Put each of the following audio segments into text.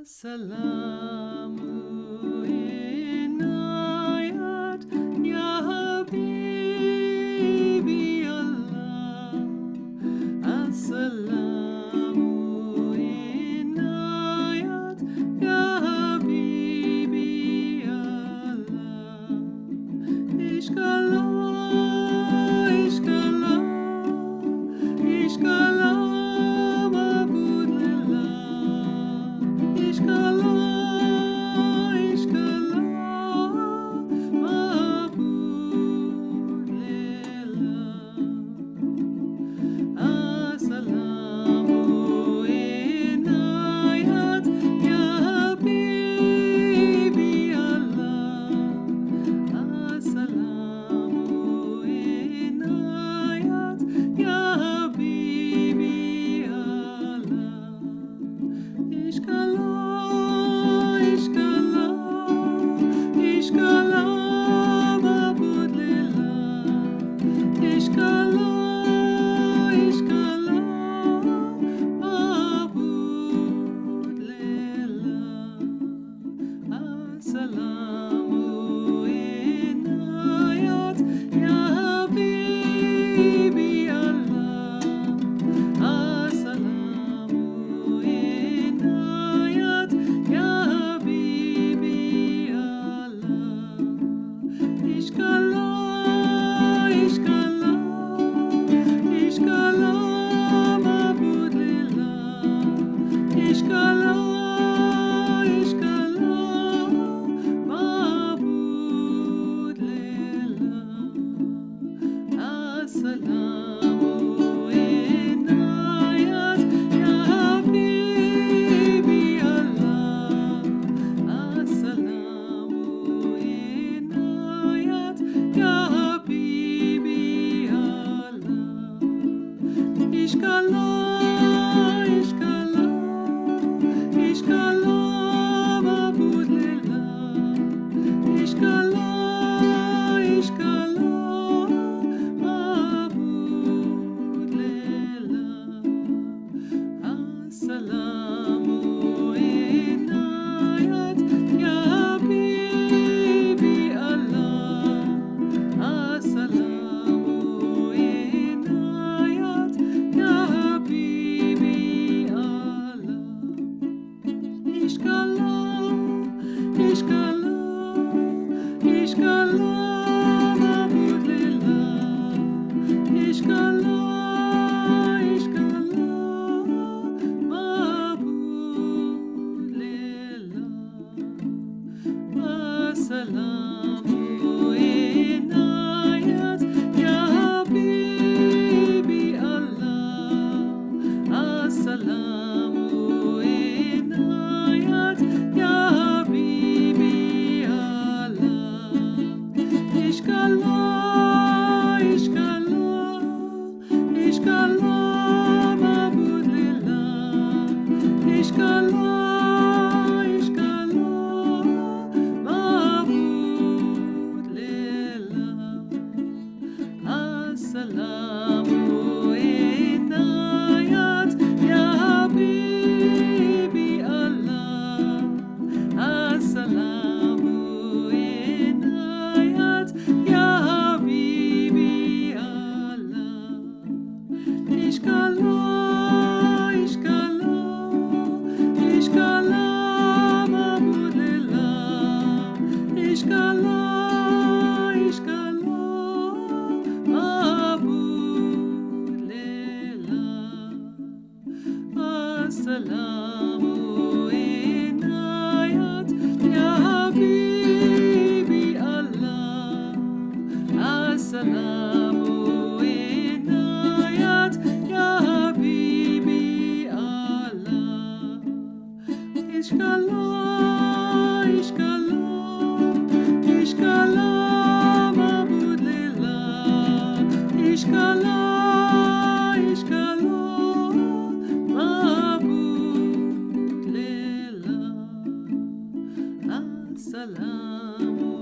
Asalaamu, Inayat, Ya Habibi Allah. Asalaamu, Inayat, Ya Habibi Allah. Ishq'Allah, Ishq'Allah, Ishq'Allah, Mahbud Lillah. Ishq'Allah, Ishq'Allah, Mahbud Lillah. Asalaamu, Inayat, Ya Habibi Allah. Asalaamu, Inayat, Ya Habibi Allah. Ishq'Allah, Ishq'Allah, Ishq'Allah, Mahbud Lillah. Ishq'Allah, Ishq'Allah, Mahbud Lillah. Asalaamu, Inayat, Ya Habibi Allah. Asalaamu, Inayat, Ya Habibi Allah. Ishq'Allah, Ishq'Allah, Ishq'Allah, Mahbud Lillah. Ishq'Allah, Ishq'Allah, Mahbud Lillah. Asalaamu, Inayat, Ya Habibi Allah. Asalaamu, Inayat, Ya Habibi Allah. Ishq'Allah, Ishq'Allah, Ishq'Allah, Mahbud Lillah. Ishq'Allah, Ishq'Allah, Mahbud Lillah. Asalaamu, Inayat, Ya Habibi Allah. Asalaamu, Inayat, Ya Habibi Allah. Ishq'Allah, Ishq'Allah, Ishq'Allah, Mahbud Lillah. Ishq'Allah, Ishq'Allah, Mahbud Lillah. Asalaamu, Inayat, Ya Habibi Allah. Asalaamu, Inayat, Ya Habibi Allah. Ishq'Allah, Ishq'Allah, Ishq'Allah, Mahbud Lillah. Ishq'Allah, Ishq'Allah, Mahbud Lillah. Asalaamu, Inayat, Ya Habibi Allah. Asalaamu, Inayat, Ya Habibi Allah. Ishq'Allah, Ishq'Allah, Ishq'Allah, Mahbud Lillah. Ishq'Allah, Ishq'Allah, Mahbud Lillah. Asalaamu, Inayat, Ya Habibi Allah. Asalaamu, Inayat, Ya Habibi Allah. Ishq'Allah, Ishq'Allah, Ishq'Allah, Mahbud Lillah. Ishq'Allah, Ishq'Allah, Mahbud Lillah. Asalaamu,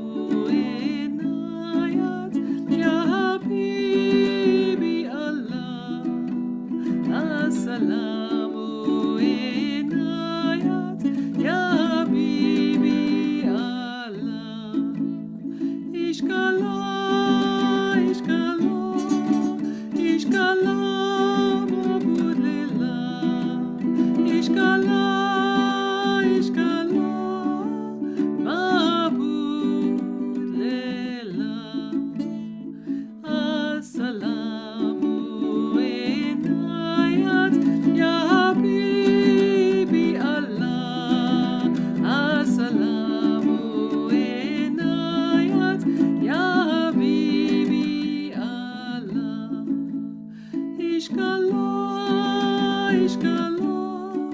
Inayat, Ya Habibi Allah. Asalaamu, Inayat, Ya Ishq'Allah, Ishq'Allah,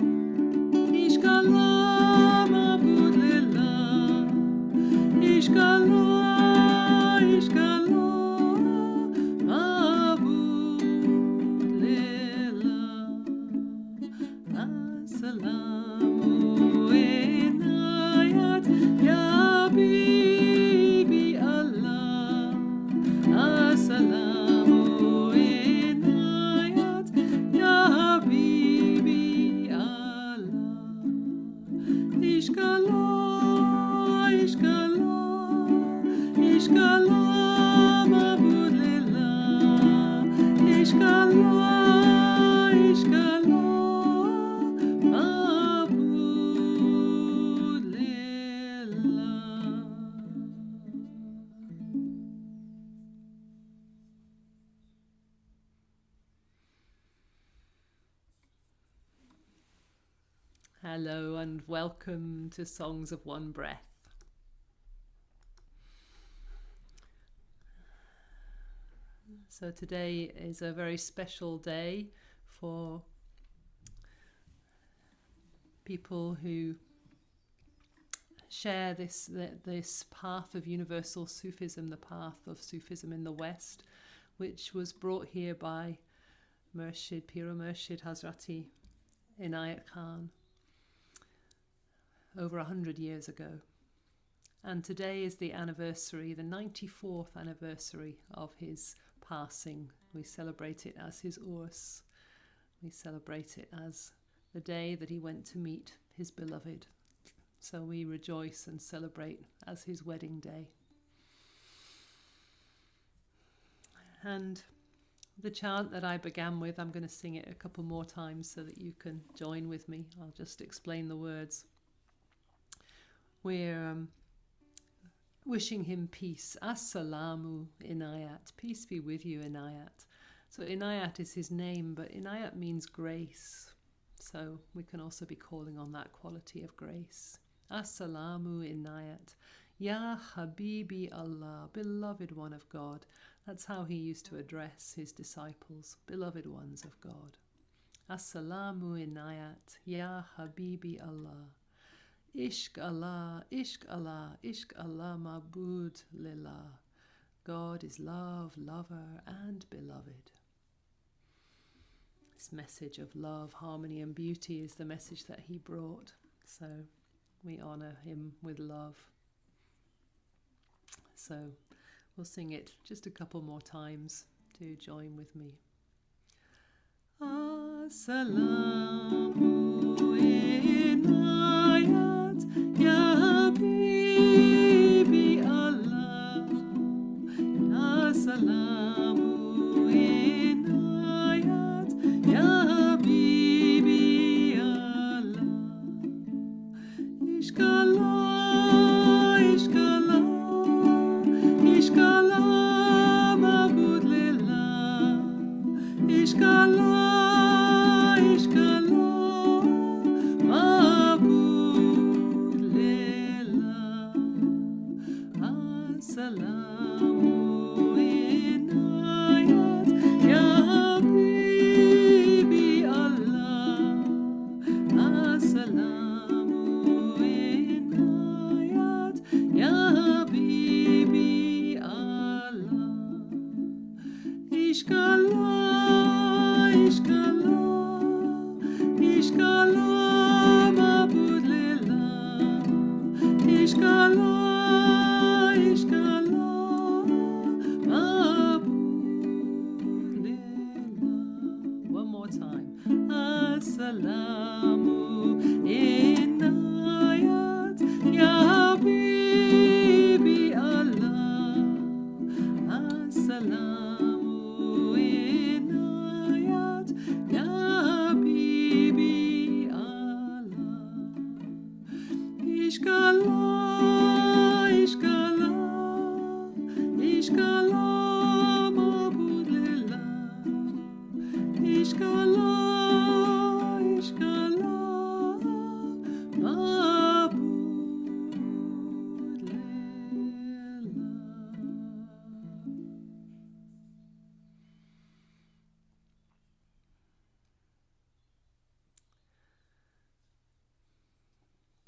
Ishq'Allah, Mahbud Lillah. Ishq'Allah, Ishq'Allah, Mahbud Lillah. Asalaamu, Inayat, Ya Habibi Allah. Asalaamu, Inayat, Ya Habibi Allah. Ishq'Allah, Ishq'Allah, Ishq'Allah, Mahbud Lillah. Ishq'Allah, Ishq'Allah, Mahbud Lillah. Hello and welcome to Songs of One Breath. So today is a very special day for people who share this path of universal Sufism, the path of Sufism in the West, which was brought here by Murshid, Piro Murshid Hazrati Inayat Khan over 100 years ago. And today is the anniversary, the 94th anniversary of his passing. We celebrate it as his Urs. We celebrate it as the day that he went to meet his beloved. So we rejoice and celebrate as his wedding day. And the chant that I began with, I'm going to sing it a couple more times so that you can join with me. I'll just explain the words. We're wishing him peace. Asalaamu, Inayat. Peace be with you, Inayat. So Inayat is his name, but Inayat means grace. So we can also be calling on that quality of grace. Asalaamu, Inayat. Ya Habibi Allah, beloved one of God. That's how he used to address his disciples, beloved ones of God. Asalaamu, Inayat. Ya Habibi Allah. Ishq'Allah, Ishq'Allah, Ishq'Allah, Mahbud Lillah. God is love, lover, and beloved. This message of love, harmony, and beauty is the message that he brought. So we honor him with love. So we'll sing it just a couple more times. Do join with me. Asalaamu, Inayat, Ya Habibi Allah. Asalaamu, Inayat, Ya Habibi Allah. Ishq'Allah, Ishq'Allah, Ishq'Allah, Mahbud Lillah. Ishq'Allah, Ishq'Allah, Mahbud Lillah. Asalaamu, Inayat, Ya Habibi Allah. Asalaamu, Inayat, Ya Habibi Allah. Ishq'Allah, Ishq'Allah, Ishq'Allah, Mahbud Lillah. Ishq'Allah, Ishq'Allah, Mahbud Lillah. One more time. Asalaamu, Inayat, Ya Habibi Allah. Asalaamu, Inayat, Ya Habibi Allah. Ishq'Allah, Ishq'Allah, Ishq'Allah, Mahbud Lillah. Ishq'Allah, Ishq'Allah, Mahbud Lillah.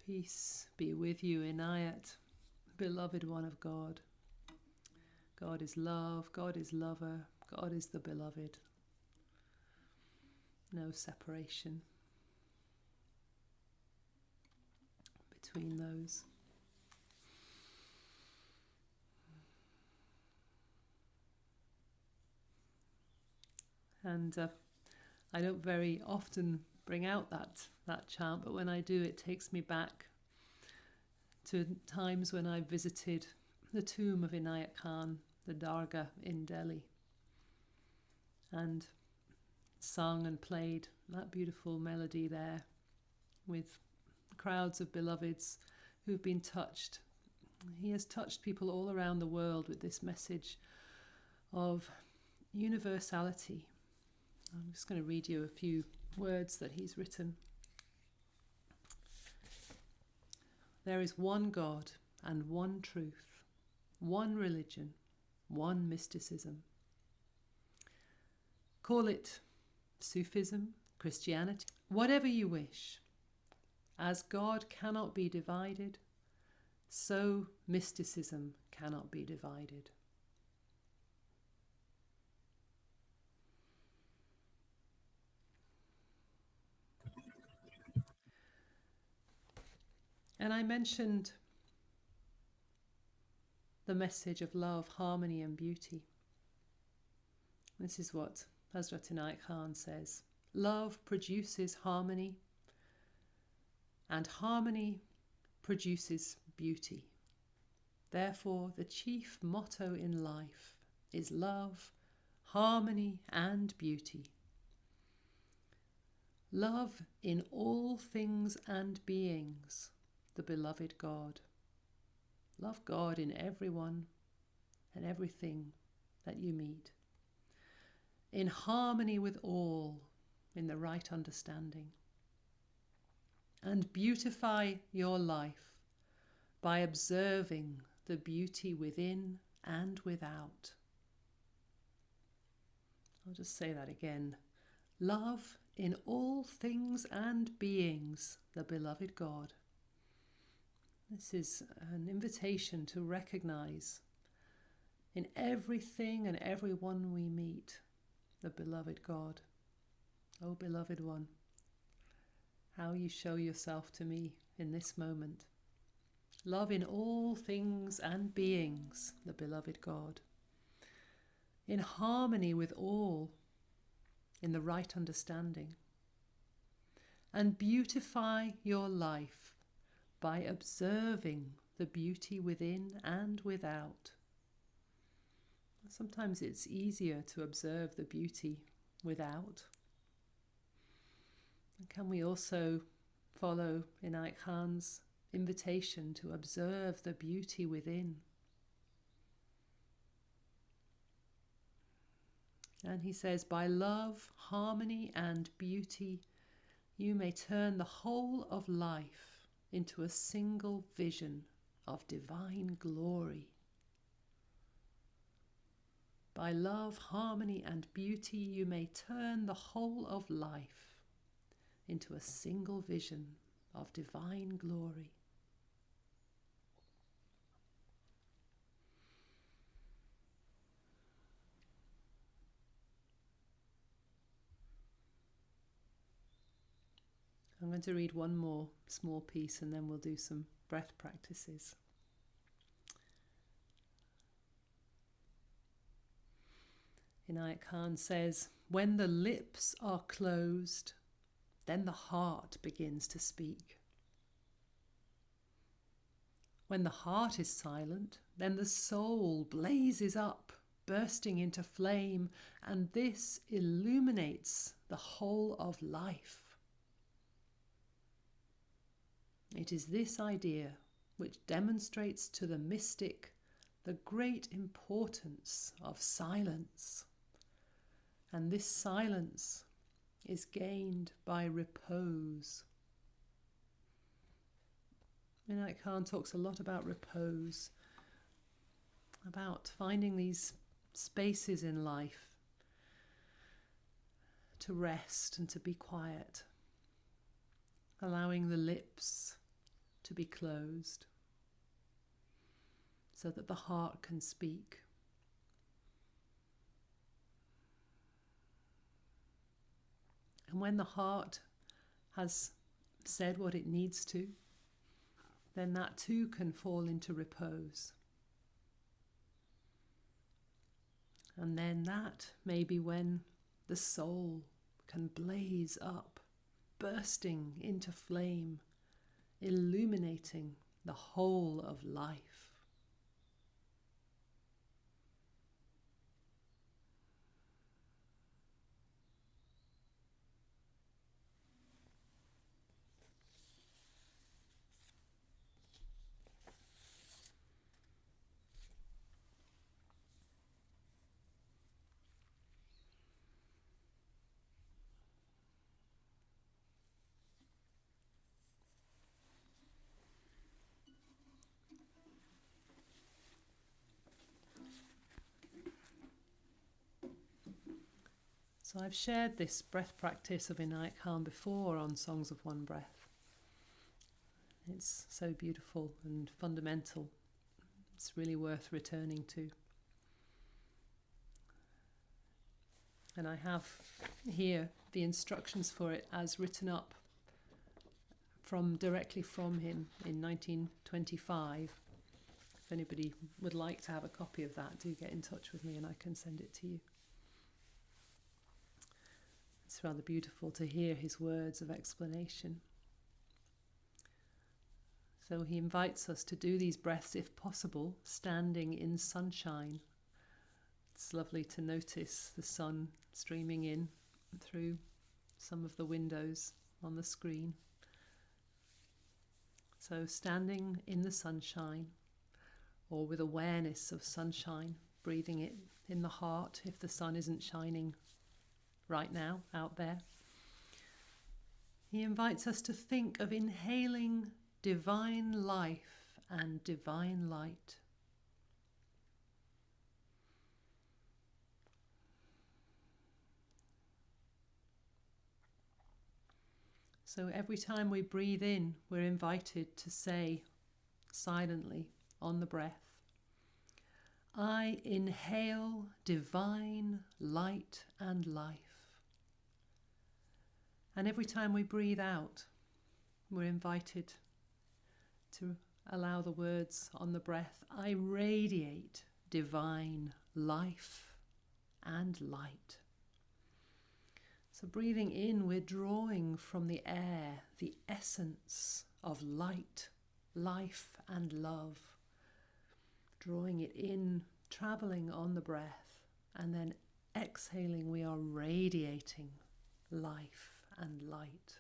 Peace be with you, Inayat, beloved one of God. God is love, God is lover, God is the beloved. No separation between those. And I don't very often bring out that chant, but when I do, it takes me back to times when I visited the tomb of Inayat Khan, the Dargah in Delhi, and sung and played that beautiful melody there with crowds of beloveds who've been touched. He has touched people all around the world with this message of universality. I'm just going to read you a few words that he's written. There is one God and one truth, one religion, one mysticism. Call it Sufism, Christianity, whatever you wish. As God cannot be divided, so mysticism cannot be divided. And I mentioned the message of love, harmony and beauty. This is what Hazrat Inayat Khan says. Love produces harmony, and harmony produces beauty. Therefore, the chief motto in life is love, harmony and beauty. Love in all things and beings the beloved God. Love God in everyone and everything that you meet. In harmony with all, in the right understanding. And beautify your life by observing the beauty within and without. I'll just say that again. Love in all things and beings the beloved God. This is an invitation to recognize in everything and everyone we meet the beloved God. Oh, beloved one, how you show yourself to me in this moment. Love in all things and beings the beloved God. In harmony with all, in the right understanding. And beautify your life by observing the beauty within and without. Sometimes it's easier to observe the beauty without. And can we also follow Inayat Khan's invitation to observe the beauty within? And he says, by love, harmony and beauty, you may turn the whole of life into a single vision of divine glory. By love, harmony and beauty, you may turn the whole of life into a single vision of divine glory. I'm going to read one more small piece and then we'll do some breath practices. Inayat Khan says, when the lips are closed, then the heart begins to speak. When the heart is silent, then the soul blazes up, bursting into flame, and this illuminates the whole of life. It is this idea which demonstrates to the mystic the great importance of silence. And this silence is gained by repose. Inayat Khan talks a lot about repose, about finding these spaces in life to rest and to be quiet, allowing the lips to be closed, so that the heart can speak. And when the heart has said what it needs to, then that too can fall into repose. And then that may be when the soul can blaze up, bursting into flame, illuminating the whole of life. So I've shared this breath practice of Inayat Khan before on Songs of One Breath. It's so beautiful and fundamental. It's really worth returning to. And I have here the instructions for it as written up directly from him in 1925. If anybody would like to have a copy of that, do get in touch with me and I can send it to you. It's rather beautiful to hear his words of explanation. So he invites us to do these breaths, if possible, standing in sunshine. It's lovely to notice the sun streaming in through some of the windows on the screen. So standing in the sunshine, or with awareness of sunshine, breathing it in the heart if the sun isn't shining right now out there. He invites us to think of inhaling divine life and divine light. So every time we breathe in, we're invited to say silently on the breath, I inhale divine light and life. And every time we breathe out, we're invited to allow the words on the breath, I radiate divine life and light. So breathing in, we're drawing from the air the essence of light, life and love. Drawing it in, traveling on the breath, and then exhaling, we are radiating life and light.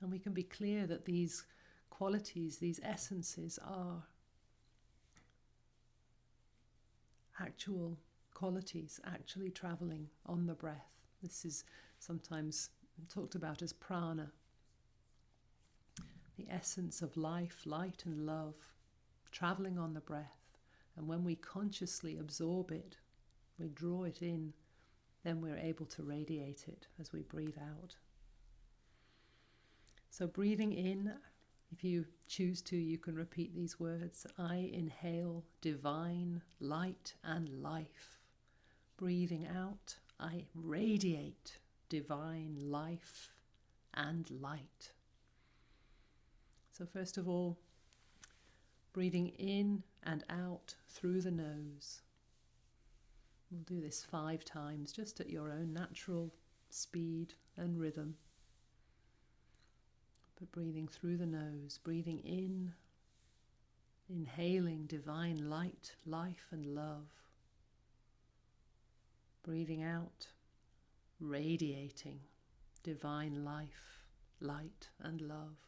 And we can be clear that these qualities, these essences are actual qualities, actually traveling on the breath. This is sometimes talked about as prana, the essence of life, light and love, traveling on the breath. And when we consciously absorb it, we draw it in, then we're able to radiate it as we breathe out. So breathing in, if you choose to, you can repeat these words. I inhale divine light and life. Breathing out, I radiate divine life and light. So first of all, breathing in and out through the nose. We'll do this 5 times, just at your own natural speed and rhythm. But breathing through the nose, breathing in, inhaling divine light, life and love. Breathing out, radiating divine life, light and love.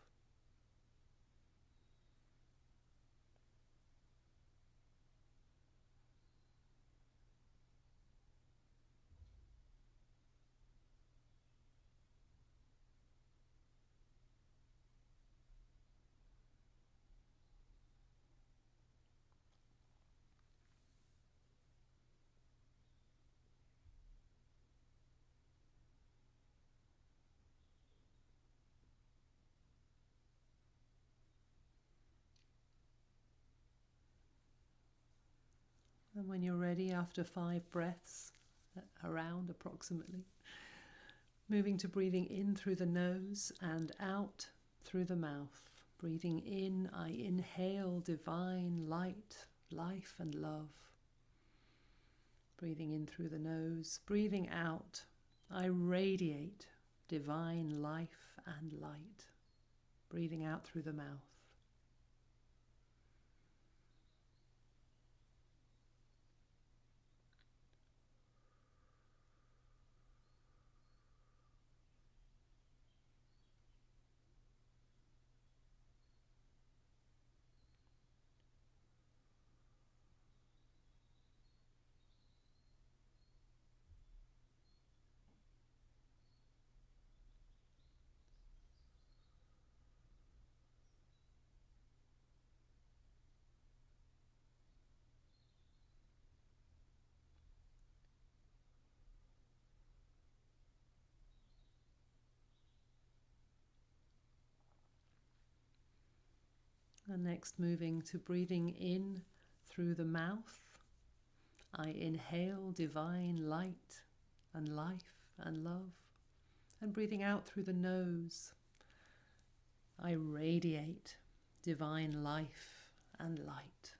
And when you're ready, after 5 breaths, around approximately, moving to breathing in through the nose and out through the mouth. Breathing in, I inhale divine light, life and love. Breathing in through the nose. Breathing out, I radiate divine life and light. Breathing out through the mouth. And next moving to breathing in through the mouth. I inhale divine light and life and love. And breathing out through the nose. I radiate divine life and light.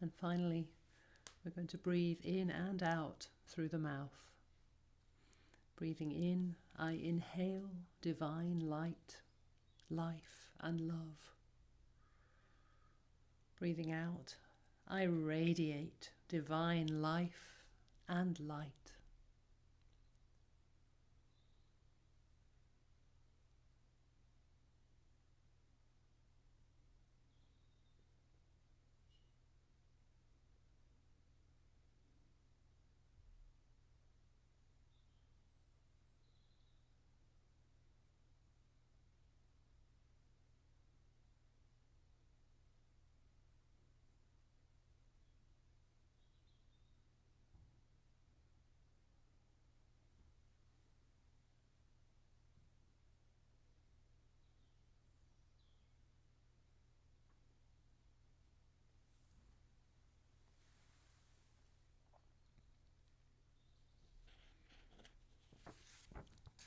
And finally, we're going to breathe in and out through the mouth. Breathing in, I inhale divine light, life and love. Breathing out, I radiate divine life and light.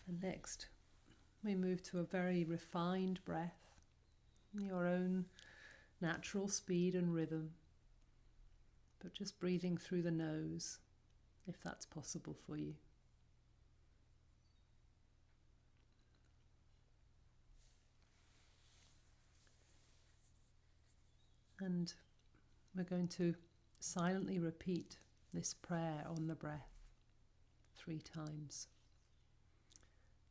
And next, we move to a very refined breath, your own natural speed and rhythm, but just breathing through the nose, if that's possible for you. And we're going to silently repeat this prayer on the breath 3 times.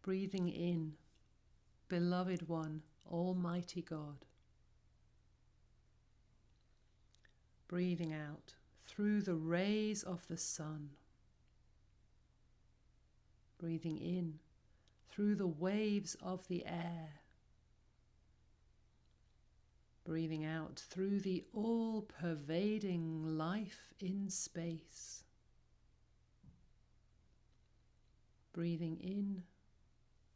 Breathing in, beloved one, Almighty God. Breathing out through the rays of the sun. Breathing in through the waves of the air. Breathing out through the all-pervading life in space. Breathing in,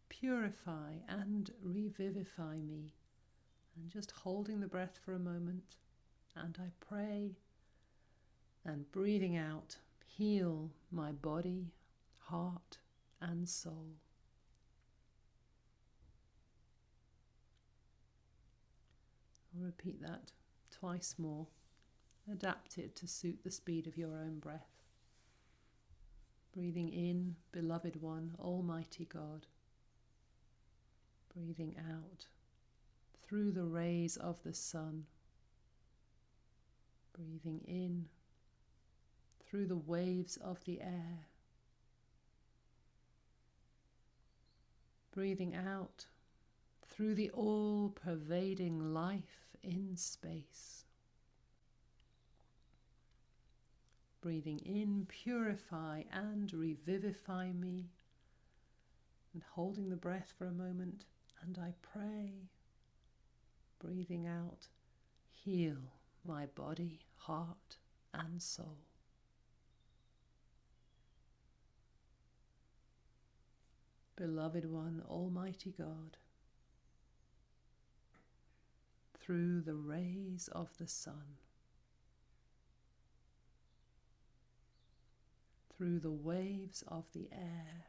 purify and revivify me. And just holding the breath for a moment. And I pray. And breathing out, heal my body, heart and soul. I'll repeat that twice more. Adapt it to suit the speed of your own breath. Breathing in, beloved one, Almighty God. Breathing out through the rays of the sun. Breathing in through the waves of the air. Breathing out through the all-pervading life in space. Breathing in, purify and revivify me. And holding the breath for a moment, and I pray. Breathing out, heal my body, heart and soul. Beloved One, Almighty God, through the rays of the sun, through the waves of the air,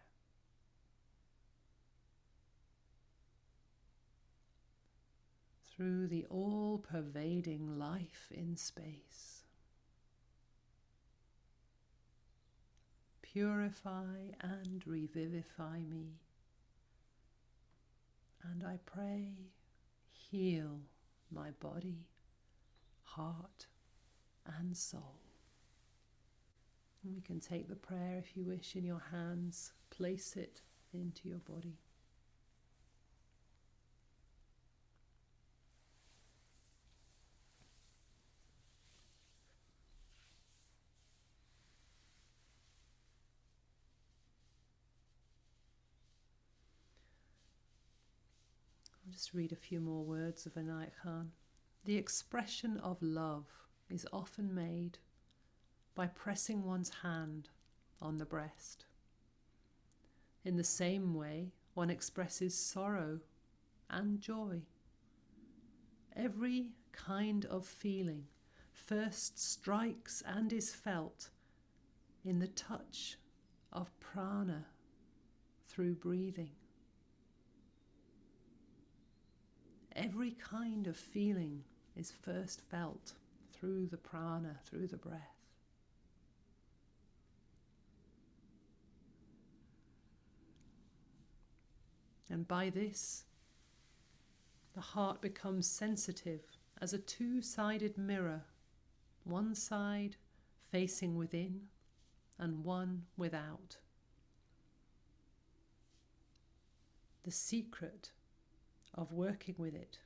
through the all-pervading life in space, purify and revivify me, and I pray, heal my body, heart and soul. And we can take the prayer, if you wish, in your hands, place it into your body. I'll just read a few more words of Inayat Khan. The expression of love is often made by pressing one's hand on the breast. In the same way, one expresses sorrow and joy. Every kind of feeling first strikes and is felt in the touch of prana through breathing. Every kind of feeling is first felt through the prana, through the breath. And by this, the heart becomes sensitive as a two-sided mirror, one side facing within and one without. The secret of working with it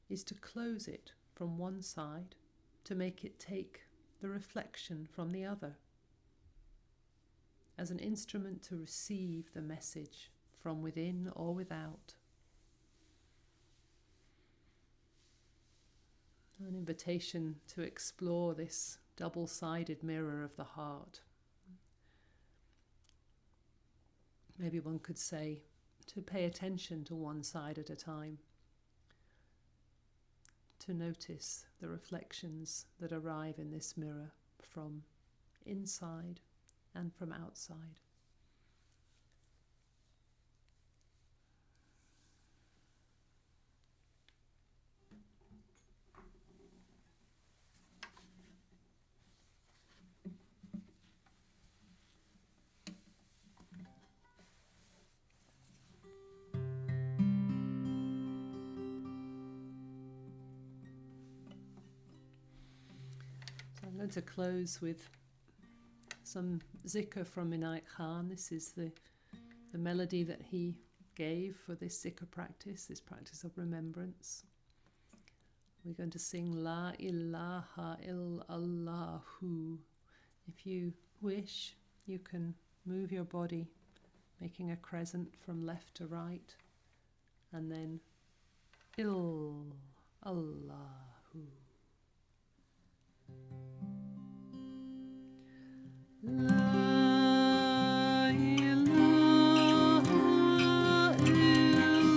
is to close it from one side to make it take the reflection from the other as an instrument to receive the message from within or without. An invitation to explore this double-sided mirror of the heart. Maybe one could say to pay attention to one side at a time, to notice the reflections that arrive in this mirror from inside and from outside. I'm going to close with some zikr from Inayat Khan. This is the melody that he gave for this zikr practice, this practice of remembrance. We're going to sing La ilaha illallahu. If you wish, you can move your body, making a crescent from left to right, and then Allahu. La ilaha illallah.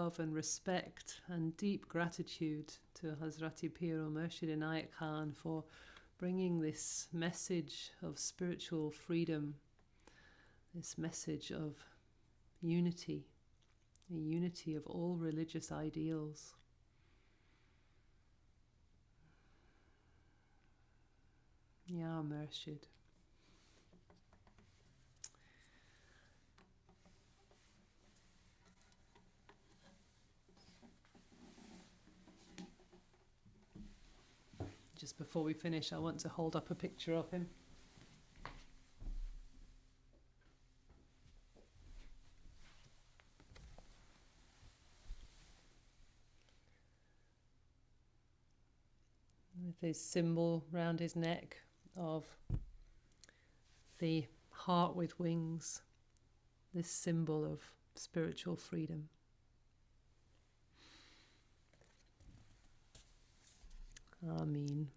love and respect and deep gratitude to Hazrat Pir o Murshid Inayat Khan for bringing this message of spiritual freedom, this message of unity, the unity of all religious ideals. Ya Murshid. Just before we finish, I want to hold up a picture of him. With his symbol round his neck of the heart with wings, this symbol of spiritual freedom. Ameen.